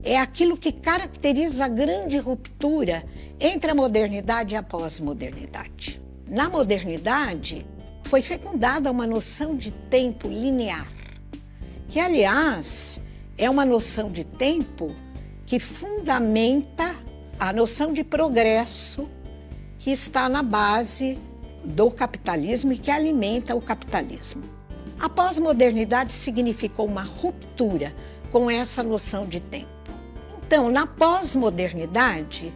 É aquilo que caracteriza a grande ruptura entre a modernidade e a pós-modernidade. Na modernidade, foi fecundada uma noção de tempo linear, que, aliás, é uma noção de tempo que fundamenta a noção de progresso que está na base do capitalismo e que alimenta o capitalismo. A pós-modernidade significou uma ruptura com essa noção de tempo. Então, na pós-modernidade,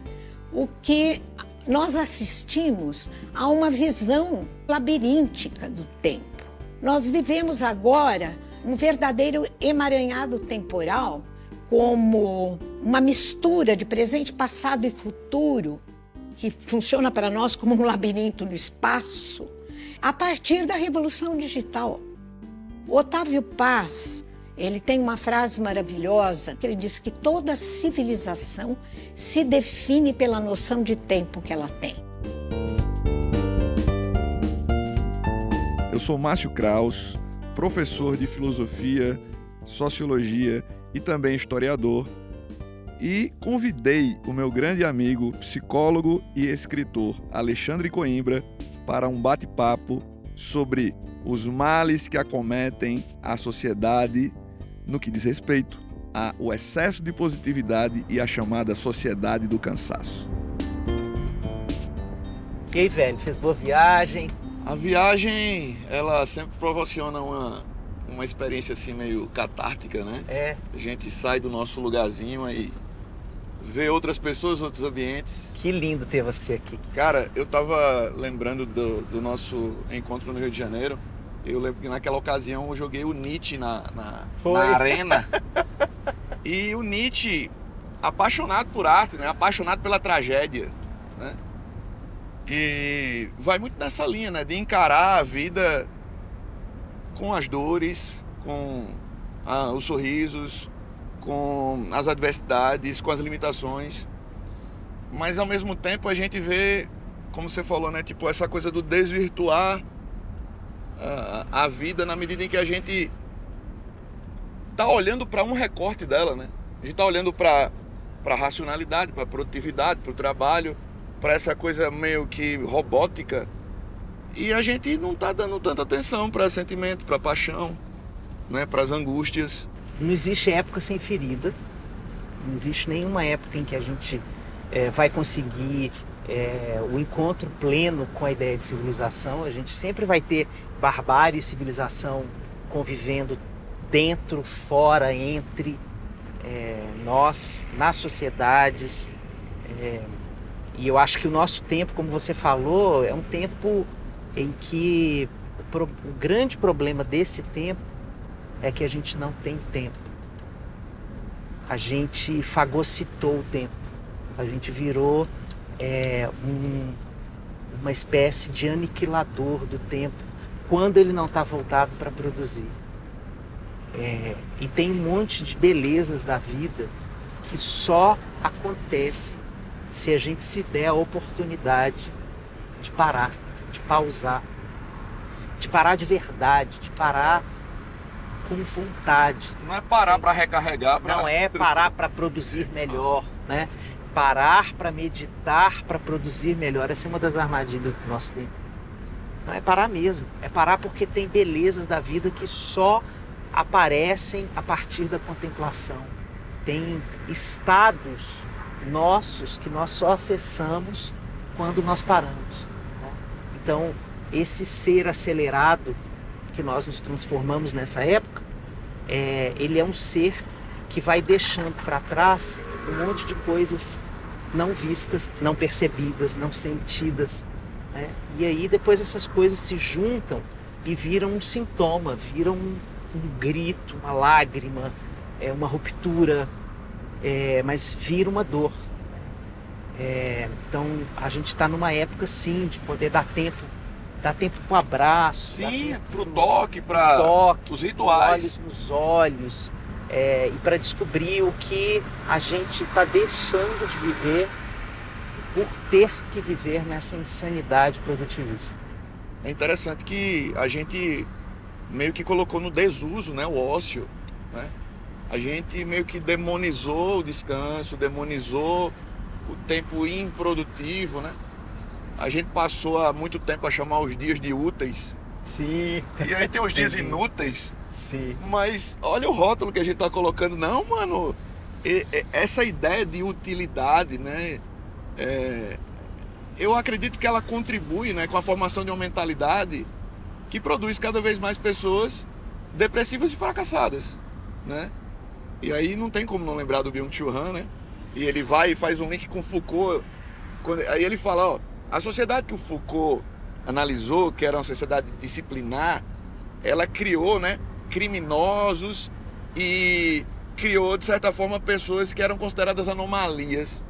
o que nós assistimos a uma visão labiríntica do tempo. Nós vivemos agora um verdadeiro emaranhado temporal, como uma mistura de presente, passado e futuro, que funciona para nós como um labirinto no espaço, a partir da Revolução Digital. O Otávio Paz, ele tem uma frase maravilhosa, que ele diz que toda civilização se define pela noção de tempo que ela tem. Eu sou Márcio Kraus, professor de filosofia, sociologia e também historiador, e convidei o meu grande amigo, psicólogo e escritor Alexandre Coimbra para um bate-papo sobre os males que acometem a sociedade no que diz respeito ao excesso de positividade e a chamada sociedade do cansaço. E aí, velho, fez boa viagem? A viagem, ela sempre proporciona uma experiência assim meio catártica, né? É. A gente sai do nosso lugarzinho e vê outras pessoas, outros ambientes. Que lindo ter você aqui. Cara, eu tava lembrando do nosso encontro no Rio de Janeiro. Eu lembro que naquela ocasião eu joguei o Nietzsche na arena. E o Nietzsche, apaixonado por arte, né? Apaixonado pela tragédia, né? E vai muito nessa linha, né? De encarar a vida com as dores, com os sorrisos, com as adversidades, com as limitações. Mas ao mesmo tempo a gente vê, como você falou, né? Tipo, essa coisa do desvirtuar a vida na medida em que a gente tá olhando para um recorte dela, né? A gente tá olhando para a racionalidade, para a produtividade, para o trabalho, para essa coisa meio que robótica, e a gente não tá dando tanta atenção para sentimento, para paixão, né? Para as angústias. Não existe época sem ferida, não existe nenhuma época em que a gente vai conseguir o encontro pleno com a ideia de civilização. A gente sempre vai ter barbárie e civilização convivendo dentro, fora, entre nós, nas sociedades. E eu acho que o nosso tempo, como você falou, é um tempo em que o grande problema desse tempo é que a gente não tem tempo. A gente fagocitou o tempo. A gente virou uma espécie de aniquilador do tempo quando ele não está voltado para produzir. E tem um monte de belezas da vida que só acontecem se a gente se der a oportunidade de parar, de pausar, de parar de verdade, de parar com vontade. Não é parar para recarregar. Não é parar para produzir melhor, né? Parar para meditar, para produzir melhor. Essa é uma das armadilhas do nosso tempo. Não é parar mesmo. É parar porque tem belezas da vida que só aparecem a partir da contemplação. Tem estados nossos que nós só acessamos quando nós paramos, né? Então, esse ser acelerado que nós nos transformamos nessa época, ele é um ser que vai deixando para trás um monte de coisas não vistas, não percebidas, não sentidas, né? E aí depois essas coisas se juntam e viram um sintoma, viram um grito, uma lágrima, uma ruptura, mas vira uma dor. Então a gente está numa época sim de poder dar tempo Dá tempo para o abraço. Sim, para o toque, para os rituais. Olhos nos olhos. E para descobrir o que a gente está deixando de viver por ter que viver nessa insanidade produtivista. É interessante que a gente meio que colocou no desuso, né, o ócio, né? A gente meio que demonizou o descanso, demonizou o tempo improdutivo, né? A gente passou há muito tempo a chamar os dias de úteis. Sim. E aí tem os dias inúteis. Sim. Mas olha o rótulo que a gente tá colocando. Não, mano, essa ideia de utilidade, né? Eu acredito que ela contribui, né, com a formação de uma mentalidade que produz cada vez mais pessoas depressivas e fracassadas, né? E aí não tem como não lembrar do Byung-Chul Han, né? E ele vai e faz um link com Foucault. Aí ele fala, ó, a sociedade que o Foucault analisou, que era uma sociedade disciplinar, ela criou, né, criminosos e criou, de certa forma, pessoas que eram consideradas anomalias.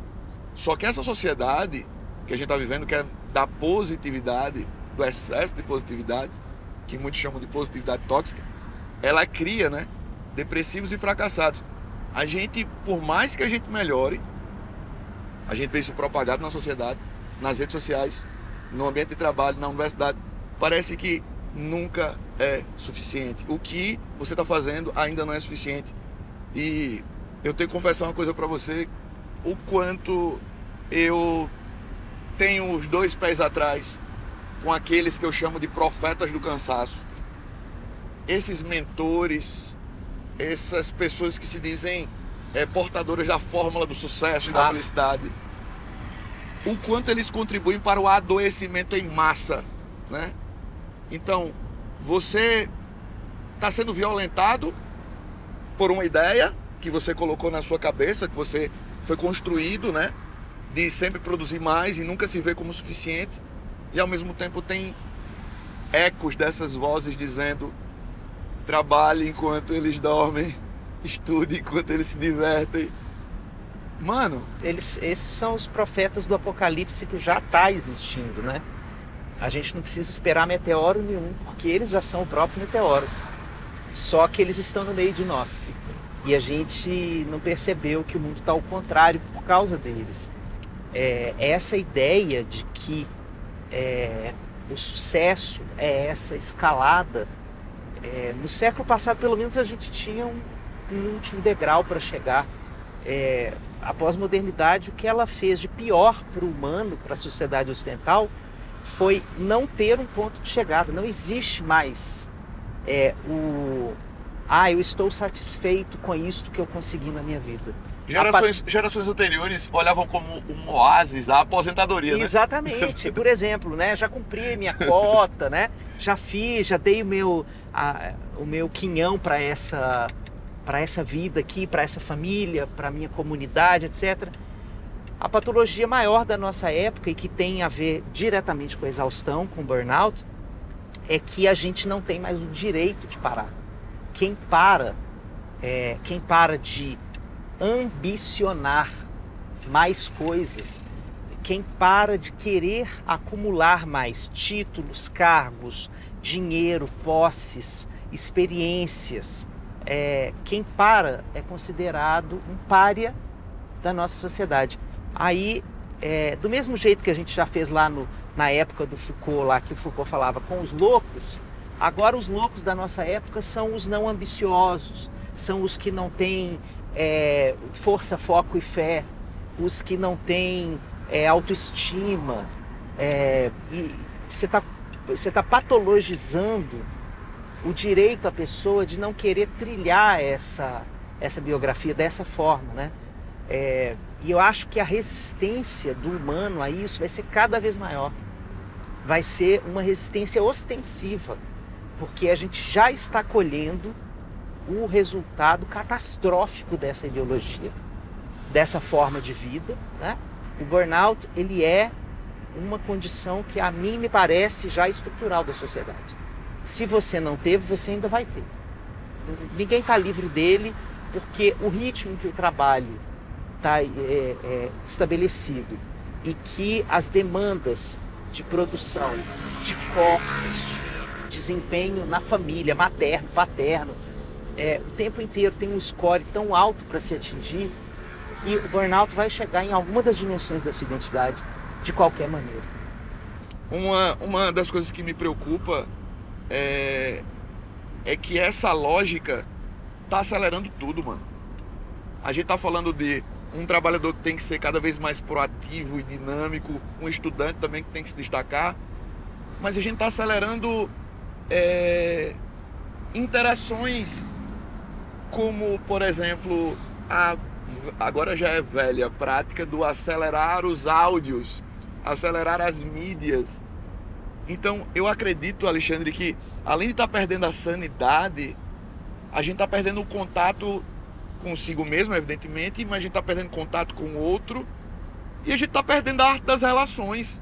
Só que essa sociedade que a gente está vivendo, que é da positividade, do excesso de positividade, que muitos chamam de positividade tóxica, ela cria, né, depressivos e fracassados. A gente, por mais que a gente melhore, a gente vê isso propagado na sociedade, nas redes sociais, no ambiente de trabalho, na universidade, parece que nunca é suficiente. O que você está fazendo ainda não é suficiente. E eu tenho que confessar uma coisa para você, o quanto eu tenho os dois pés atrás com aqueles que eu chamo de profetas do cansaço. Esses mentores, essas pessoas que se dizem portadoras da fórmula do sucesso e da felicidade, o quanto eles contribuem para o adoecimento em massa, né? Então, você está sendo violentado por uma ideia que você colocou na sua cabeça, que você foi construído, né? De sempre produzir mais e nunca se ver como suficiente. E ao mesmo tempo tem ecos dessas vozes dizendo: trabalhe enquanto eles dormem, estude enquanto eles se divertem. Mano, esses são os profetas do apocalipse que já está existindo, né? A gente não precisa esperar meteoro nenhum, porque eles já são o próprio meteoro. Só que eles estão no meio de nós. E a gente não percebeu que o mundo está ao contrário por causa deles. Essa ideia de que o sucesso é essa escalada. No século passado, pelo menos, a gente tinha um último degrau para chegar. A pós-modernidade, o que ela fez de pior para o humano, para a sociedade ocidental, foi não ter um ponto de chegada. Não existe mais eu estou satisfeito com isto que eu consegui na minha vida. Gerações anteriores olhavam como um oásis a aposentadoria, né? Exatamente. Por exemplo, né, já cumpri minha cota, né? Já dei o meu quinhão para essa vida aqui, para essa família, para a minha comunidade, etc. A patologia maior da nossa época, e que tem a ver diretamente com a exaustão, com o burnout, é que a gente não tem mais o direito de parar. Quem para de ambicionar mais coisas, quem para de querer acumular mais títulos, cargos, dinheiro, posses, experiências, quem para é considerado um pária da nossa sociedade. Aí, do mesmo jeito que a gente já fez lá na época do Foucault, lá que o Foucault falava com os loucos, agora os loucos da nossa época são os não ambiciosos, são os que não têm força, foco e fé, os que não têm autoestima. E você tá patologizando o direito à pessoa de não querer trilhar essa biografia dessa forma, né? E eu acho que a resistência do humano a isso vai ser cada vez maior. Vai ser uma resistência ostensiva, porque a gente já está colhendo o resultado catastrófico dessa ideologia, dessa forma de vida, né? O burnout, ele é uma condição que a mim me parece já estrutural da sociedade. Se você não teve, você ainda vai ter. Ninguém está livre dele, porque o ritmo que o trabalho está estabelecido e que as demandas de produção de corpos, desempenho na família, materno, paterno, o tempo inteiro tem um score tão alto para se atingir que o burnout vai chegar em alguma das dimensões da sua identidade de qualquer maneira. Uma das coisas que me preocupa é que essa lógica tá acelerando tudo, mano. A gente tá falando de um trabalhador que tem que ser cada vez mais proativo e dinâmico, um estudante também que tem que se destacar, mas a gente tá acelerando interações como, por exemplo, agora já é velha prática do acelerar os áudios, acelerar as mídias. Então, eu acredito, Alexandre, que além de estar perdendo a sanidade, a gente está perdendo o contato consigo mesmo, evidentemente, mas a gente está perdendo contato com o outro e a gente está perdendo a arte das relações,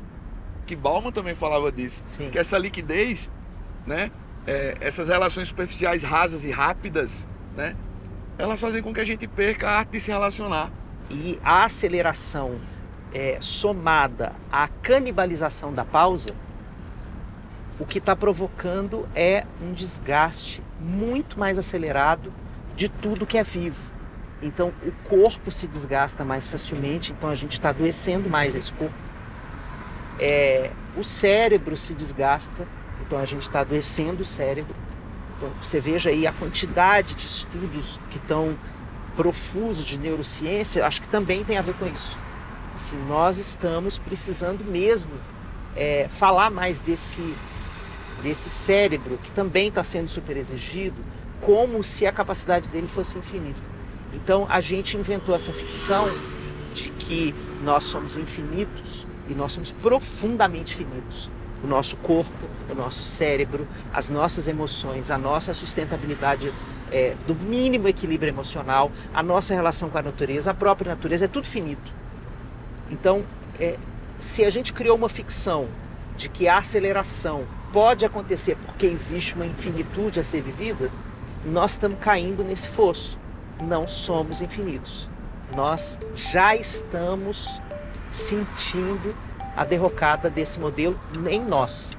que Bauman também falava disso. Sim. Que essa liquidez, né, essas relações superficiais, rasas e rápidas, né, elas fazem com que a gente perca a arte de se relacionar. E a aceleração somada à canibalização da pausa, o que está provocando é um desgaste muito mais acelerado de tudo que é vivo. Então o corpo se desgasta mais facilmente, então a gente está adoecendo mais esse corpo. O cérebro se desgasta, então a gente está adoecendo o cérebro. Então você veja aí a quantidade de estudos que estão profusos de neurociência, acho que também tem a ver com isso. Assim, nós estamos precisando mesmo falar mais desse cérebro que também está sendo super exigido, como se a capacidade dele fosse infinita. Então a gente inventou essa ficção de que nós somos infinitos e nós somos profundamente finitos. O nosso corpo, o nosso cérebro, as nossas emoções, a nossa sustentabilidade do mínimo equilíbrio emocional, a nossa relação com a natureza, a própria natureza, é tudo finito. Então, se a gente criou uma ficção de que a aceleração pode acontecer porque existe uma infinitude a ser vivida, nós estamos caindo nesse fosso. Não somos infinitos. Nós já estamos sentindo a derrocada desse modelo em nós.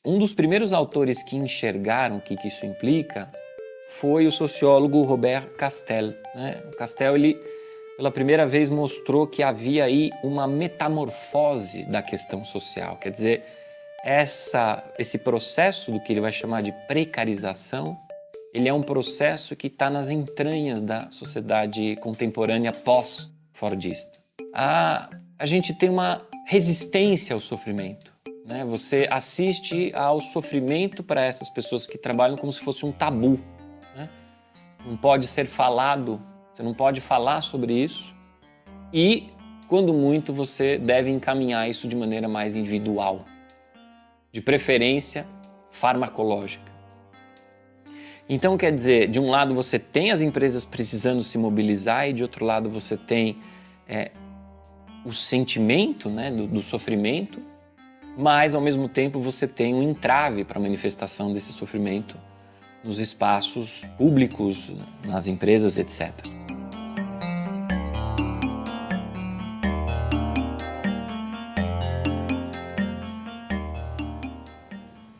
Um dos primeiros autores que enxergaram o que isso implica foi o sociólogo Robert Castel, né? O Castel, ele, pela primeira vez, mostrou que havia aí uma metamorfose da questão social. Quer dizer, esse processo do que ele vai chamar de precarização, ele é um processo que está nas entranhas da sociedade contemporânea pós-fordista. A gente tem uma resistência ao sofrimento, né? Você assiste ao sofrimento para essas pessoas que trabalham como se fosse um tabu, né? Não pode ser falado, você não pode falar sobre isso e, quando muito, você deve encaminhar isso de maneira mais individual, de preferência farmacológica. Então, quer dizer, de um lado você tem as empresas precisando se mobilizar e de outro lado você tem o sentimento, né, do sofrimento, mas ao mesmo tempo você tem um entrave para a manifestação desse sofrimento nos espaços públicos, nas empresas, etc.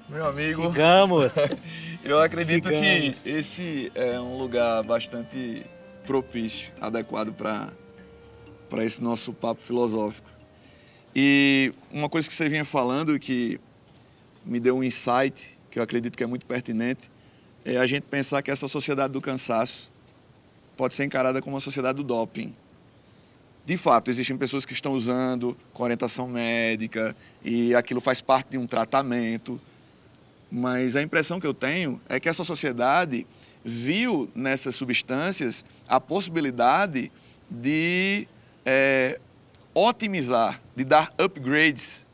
Meu amigo, sigamos! Eu acredito que esse é um lugar bastante propício, adequado para esse nosso papo filosófico. E uma coisa que você vinha falando que me deu um insight, que eu acredito que é muito pertinente, é a gente pensar que essa sociedade do cansaço pode ser encarada como uma sociedade do doping. De fato, existem pessoas que estão usando com orientação médica e aquilo faz parte de um tratamento, mas a impressão que eu tenho é que essa sociedade viu nessas substâncias a possibilidade de otimizar, de dar upgrades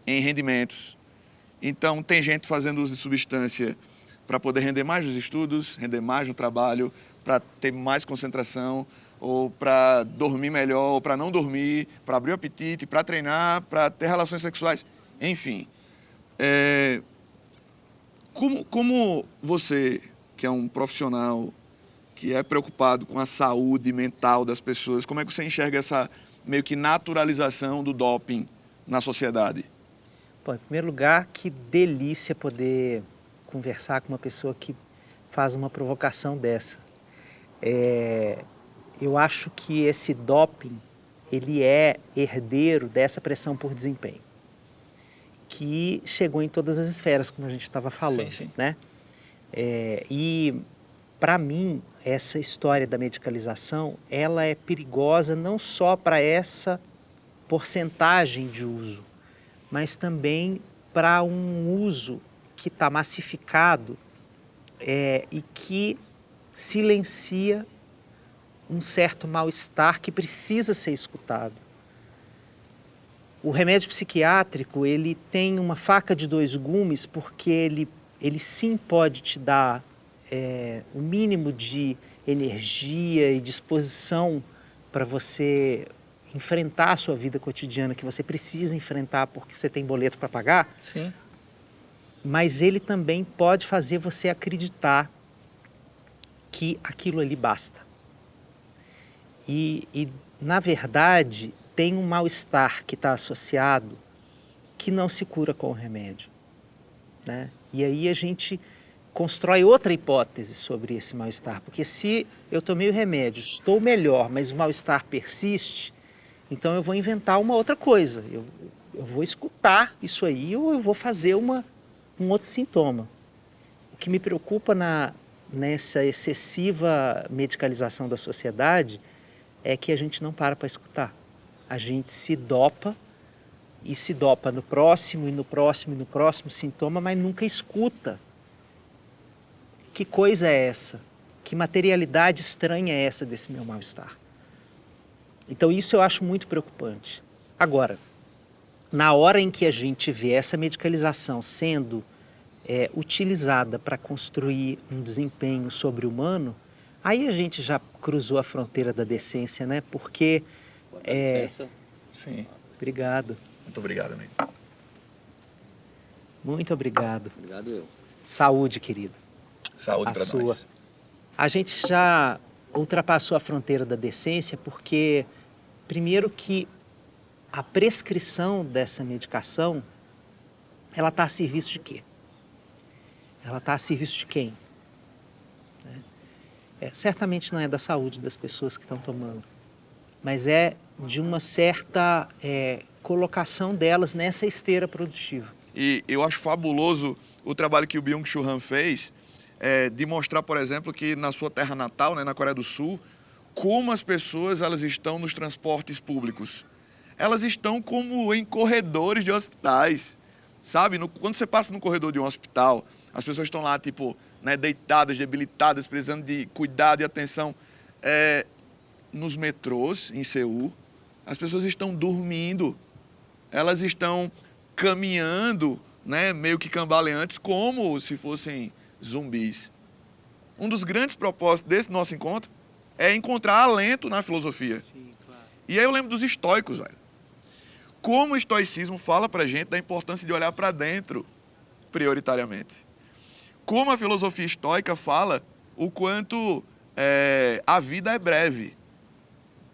em rendimentos. Então, tem gente fazendo uso de substância para poder render mais nos estudos, render mais no trabalho, para ter mais concentração, ou para dormir melhor, ou para não dormir, para abrir o apetite, para treinar, para ter relações sexuais. Enfim, como você, que é um profissional que é preocupado com a saúde mental das pessoas, como é que você enxerga meio que naturalização do doping na sociedade? Bom, em primeiro lugar, que delícia poder conversar com uma pessoa que faz uma provocação dessa. Eu acho que esse doping, ele é herdeiro dessa pressão por desempenho, que chegou em todas as esferas, como a gente estava falando, sim. né? E, para mim, essa história da medicalização, ela é perigosa não só para essa porcentagem de uso, mas também para um uso que está massificado e que silencia um certo mal-estar que precisa ser escutado. O remédio psiquiátrico, ele tem uma faca de dois gumes porque ele sim pode te dar o mínimo de energia e disposição para você enfrentar a sua vida cotidiana que você precisa enfrentar porque você tem boleto para pagar. Sim. Mas ele também pode fazer você acreditar que aquilo ali basta. E na verdade, tem um mal-estar que está associado que não se cura com o remédio, né? E aí a gente constrói outra hipótese sobre esse mal-estar, porque se eu tomei o remédio, estou melhor, mas o mal-estar persiste, então eu vou inventar uma outra coisa, eu vou escutar isso aí ou eu vou fazer um outro sintoma. O que me preocupa nessa excessiva medicalização da sociedade é que a gente não para escutar. A gente se dopa e se dopa no próximo, e no próximo, e no próximo sintoma, mas nunca escuta. Que coisa é essa? Que materialidade estranha é essa desse meu mal-estar? Então isso eu acho muito preocupante. Agora, na hora em que a gente vê essa medicalização sendo utilizada para construir um desempenho sobre-humano, aí a gente já cruzou a fronteira da decência, né? Porque... Sim. Obrigado. Muito obrigado, amigo. Muito obrigado. Obrigado eu. Saúde, querido. Saúde A para sua. nós. A gente já ultrapassou a fronteira da decência porque, primeiro que a prescrição dessa medicação, ela está a serviço de quê? Ela está a serviço de quem? Certamente não é da saúde das pessoas que estão tomando, mas é de uma certa colocação delas nessa esteira produtiva. E eu acho fabuloso o trabalho que o Byung-Chul Han fez, de mostrar, por exemplo, que na sua terra natal, né, na Coreia do Sul, como as pessoas elas estão nos transportes públicos. Elas estão como em corredores de hospitais, sabe? Quando você passa no corredor de um hospital, as pessoas estão lá, tipo, né, deitadas, debilitadas, precisando de cuidado e atenção. Nos metrôs, em Seul, as pessoas estão dormindo, elas estão caminhando, né, meio que cambaleantes, como se fossem zumbis. Um dos grandes propósitos desse nosso encontro é encontrar alento na filosofia. Sim, claro. E aí eu lembro dos estoicos, velho. Como o estoicismo fala pra gente da importância de olhar para dentro, prioritariamente. Como a filosofia estoica fala o quanto a vida é breve.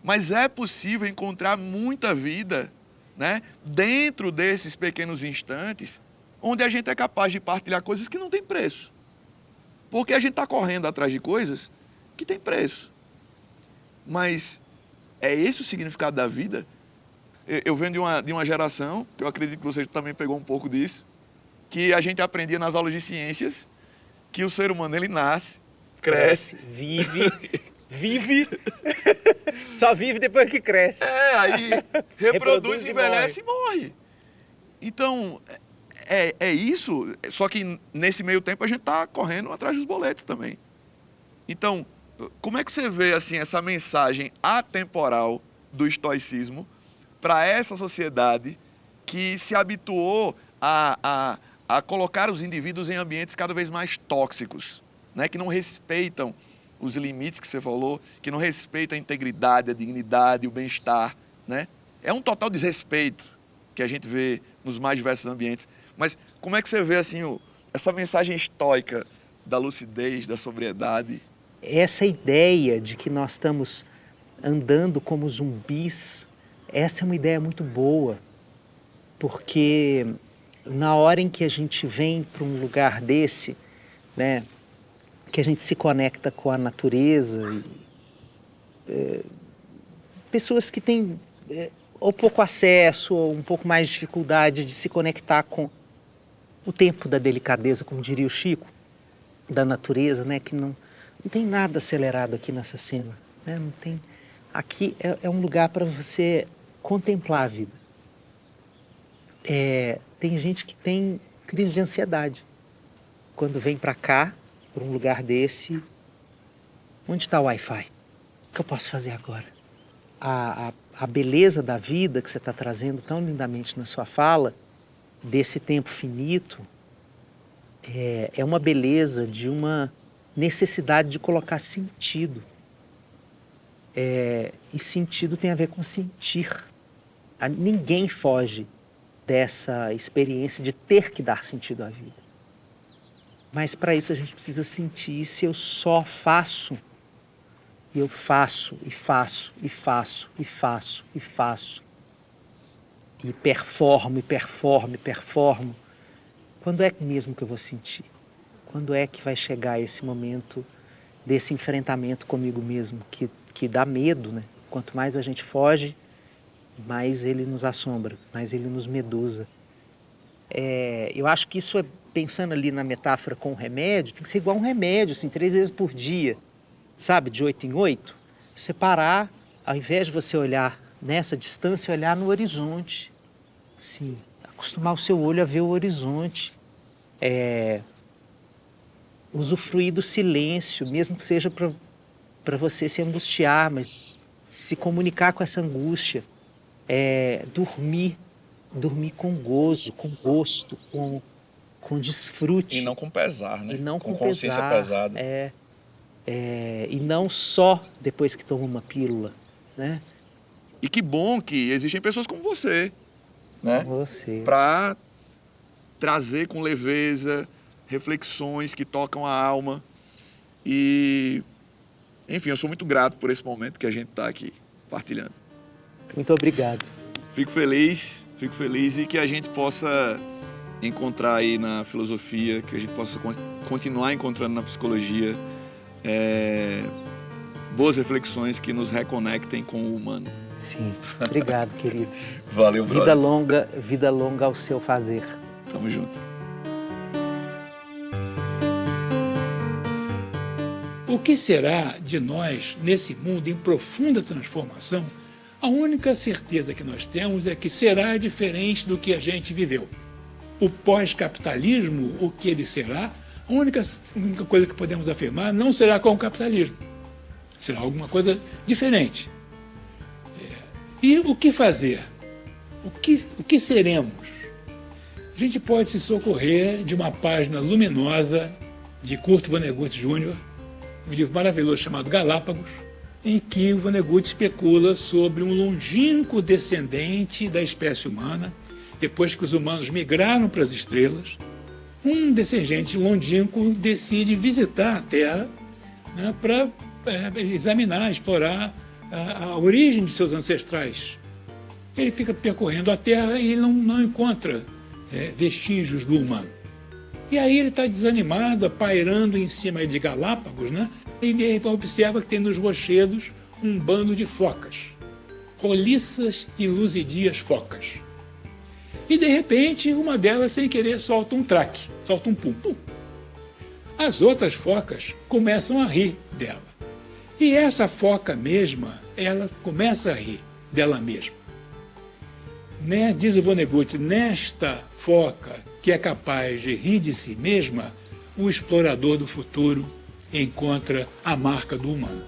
Mas é possível encontrar muita vida, né, dentro desses pequenos instantes, onde a gente é capaz de partilhar coisas que não têm preço. Porque a gente está correndo atrás de coisas que têm preço. Mas é esse o significado da vida? Eu venho de uma geração, que eu acredito que você também pegou um pouco disso, que a gente aprendia nas aulas de ciências que o ser humano ele nasce, cresce, vive, só vive depois que cresce. Aí reproduz, Reproduz e envelhece e morre. Então, é isso, só que nesse meio tempo a gente está correndo atrás dos boletos também. Então, como é que você vê assim, essa mensagem atemporal do estoicismo para essa sociedade que se habituou a colocar os indivíduos em ambientes cada vez mais tóxicos, né? Que não respeitam os limites que você falou, que não respeitam a integridade, a dignidade, o bem-estar, né? É um total desrespeito que a gente vê nos mais diversos ambientes. Mas como é que você vê assim, essa mensagem estoica da lucidez, da sobriedade? Essa ideia de que nós estamos andando como zumbis essa é uma ideia muito boa, porque na hora em que a gente vem para um lugar desse, né, que a gente se conecta com a natureza, pessoas que têm ou pouco acesso ou um pouco mais de dificuldade de se conectar com o tempo da delicadeza, como diria o Chico, da natureza, né, que não tem nada acelerado aqui nessa cena, né, não tem. Aqui é um lugar para você contemplar a vida. Tem gente que tem crise de ansiedade quando vem para cá, para um lugar desse. Onde está o Wi-Fi? O que eu posso fazer agora? A beleza da vida que você está trazendo tão lindamente na sua fala, desse tempo finito, é uma beleza de uma necessidade de colocar sentido. E sentido tem a ver com sentir. Ninguém foge dessa experiência de ter que dar sentido à vida. Mas para isso a gente precisa sentir. Se eu só faço, e eu faço, e faço, e faço, e faço, e faço, e performo, e performo, e performo, quando é mesmo que eu vou sentir? Quando é que vai chegar esse momento desse enfrentamento comigo mesmo, que dá medo, né? Quanto mais a gente foge, mais ele nos assombra, mais ele nos medusa. Eu acho que isso, pensando ali na metáfora com o remédio, tem que ser igual um remédio, assim, 3 vezes por dia, sabe, de 8 em 8. Você parar, ao invés de você olhar nessa distância, olhar no horizonte. Sim, acostumar o seu olho a ver o horizonte. Usufruir do silêncio, mesmo que seja para você se angustiar, mas se comunicar com essa angústia. Dormir com gozo, com gosto, com desfrute. E não com pesar, né? E não com consciência pesar, pesada. E não só depois que toma uma pílula, né? E que bom que existem pessoas como você, né? Você. Para trazer com leveza reflexões que tocam a alma. E, enfim, eu sou muito grato por esse momento que a gente está aqui partilhando. Muito obrigado. Fico feliz e que a gente possa encontrar aí na filosofia, que a gente possa continuar encontrando na psicologia boas reflexões que nos reconectem com o humano. Sim, obrigado, querido. Valeu, brother. Vida longa ao seu fazer. Tamo junto. O que será de nós nesse mundo em profunda transformação? A única certeza que nós temos é que será diferente do que a gente viveu. O pós-capitalismo, o que ele será, a única coisa que podemos afirmar não será com o capitalismo. Será alguma coisa diferente. E o que fazer? O que seremos? A gente pode se socorrer de uma página luminosa de Kurt Vonnegut Jr., um livro maravilhoso chamado Galápagos, em que o Vonnegut especula sobre um longínquo descendente da espécie humana, depois que os humanos migraram para as estrelas. Um descendente longínquo decide visitar a Terra, né, para examinar, explorar a origem de seus ancestrais. Ele fica percorrendo a Terra e não encontra vestígios do humano. E aí ele está desanimado, pairando em cima de Galápagos, né? E de repente observa que tem nos rochedos um bando de focas, roliças e luzidias focas. E de repente uma delas, sem querer, solta um traque, solta um pum-pum. As outras focas começam a rir dela. E essa foca mesma, ela começa a rir dela mesma. Né? Diz o Vonnegut, nesta foca que é capaz de rir de si mesma, o explorador do futuro encontra a marca do humano.